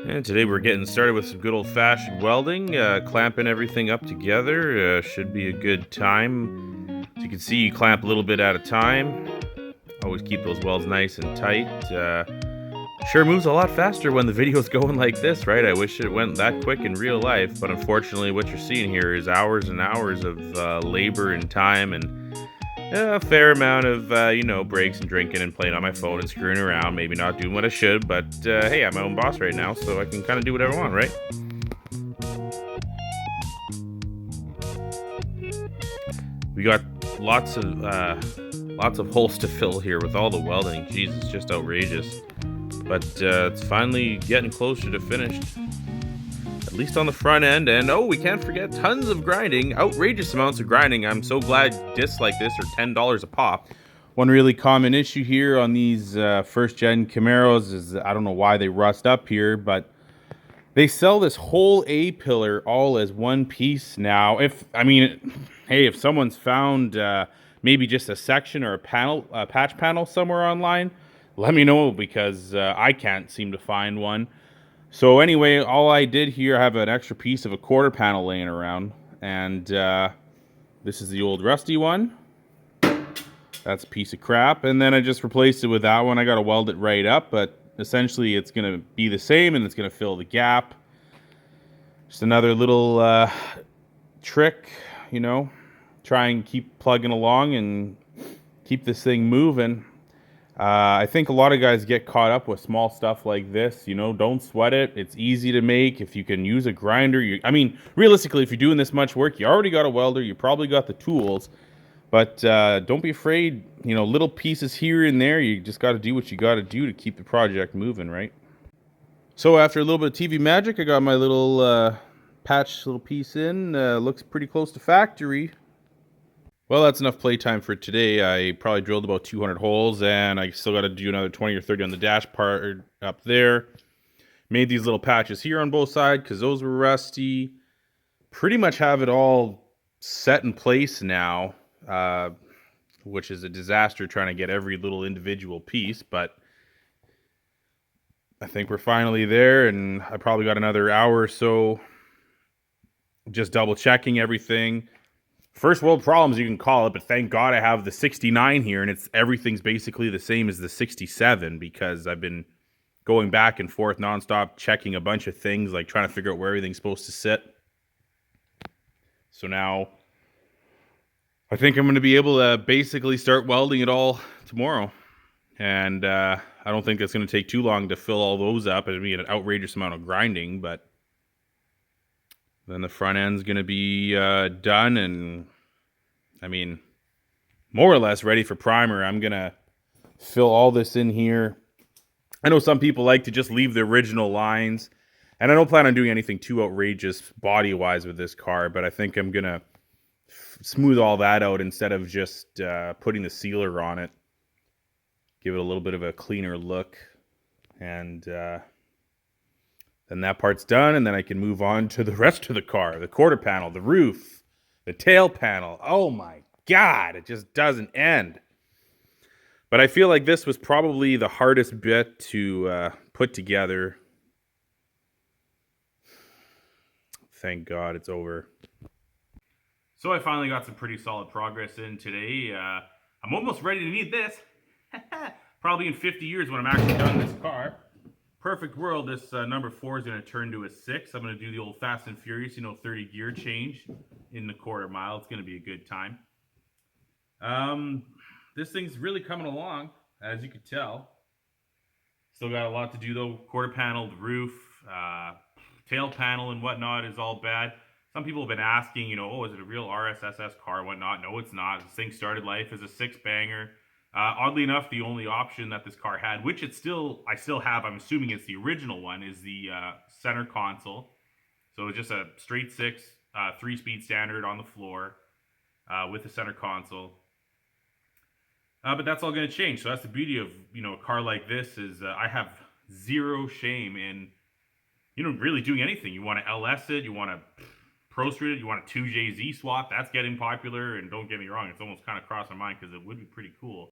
And today we're getting started with some good old-fashioned welding, clamping everything up together. Should be a good time. As you can see, you clamp a little bit at a time. Always keep those welds nice and tight. Sure moves a lot faster when the video's going like this, right? I wish it went that quick in real life, but unfortunately what you're seeing here is hours and hours of labor and time and a fair amount of, breaks and drinking and playing on my phone and screwing around. Maybe not doing what I should, but hey, I'm my own boss right now, so I can kind of do whatever I want, right? We got lots of holes to fill here with all the welding. Jeez, it's just outrageous. But it's finally getting closer to finished. At least on the front end. And oh, we can't forget tons of grinding. Outrageous amounts of grinding. I'm so glad discs like this are $10 a pop. One really common issue here on these first-gen Camaros is I don't know why they rust up here, but they sell this whole A-pillar all as one piece now. If someone's found maybe just a section or a patch panel somewhere online, let me know because I can't seem to find one. So anyway, all I did here, I have an extra piece of a quarter panel laying around, and this is the old rusty one. That's a piece of crap, and then I just replaced it with that one. I got to weld it right up, but essentially it's going to be the same, and it's going to fill the gap. Just another little trick, try and keep plugging along and keep this thing moving. I think a lot of guys get caught up with small stuff like this. Don't sweat it. It's easy to make. If you can use a grinder, realistically, if you're doing this much work, you already got a welder. You probably got the tools. But don't be afraid. Little pieces here and there. You just got to do what you got to do to keep the project moving, right? So after a little bit of TV magic, I got my little little piece in. Looks pretty close to factory. Well, that's enough playtime for today. I probably drilled about 200 holes, and I still got to do another 20 or 30 on the dash part up there. Made these little patches here on both sides because those were rusty. Pretty much have it all set in place now, which is a disaster trying to get every little individual piece, but I think we're finally there, and I probably got another hour or so just double checking everything. First world problems, you can call it, but thank God I have the 69 here, and everything's basically the same as the 67 because I've been going back and forth nonstop, checking a bunch of things, like trying to figure out where everything's supposed to sit. So now I think I'm going to be able to basically start welding it all tomorrow. And I don't think that's going to take too long to fill all those up. It'll be an outrageous amount of grinding, but then the front end's going to be done and, more or less ready for primer. I'm going to fill all this in here. I know some people like to just leave the original lines, and I don't plan on doing anything too outrageous body-wise with this car, but I think I'm going to smooth all that out instead of just putting the sealer on it. Give it a little bit of a cleaner look, and then that part's done, and then I can move on to the rest of the car. The quarter panel, the roof, the tail panel. Oh my God, it just doesn't end. But I feel like this was probably the hardest bit to put together. Thank God it's over. So I finally got some pretty solid progress in today. I'm almost ready to need this. Probably in 50 years when I'm actually done this car. Perfect world, this number 4 is going to turn to a 6. I'm going to do the old Fast and Furious, 30 gear change in the quarter mile. It's going to be a good time. This thing's really coming along, as you could tell. Still got a lot to do though. Quarter panel, the roof, tail panel and whatnot is all bad. Some people have been asking, is it a real RSSS car, whatnot? No, it's not. This thing started life as a 6-banger. Oddly enough, the only option that this car had, which I still have, I'm assuming it's the original one, is the center console. So it's just a straight 6, 3-speed standard on the floor with the center console. But that's all going to change. So that's the beauty of a car like this is I have zero shame in really doing anything. You want to LS it, you want to Pro Street it, you want a 2JZ swap. That's getting popular, and don't get me wrong, it's almost kind of crossed my mind because it would be pretty cool.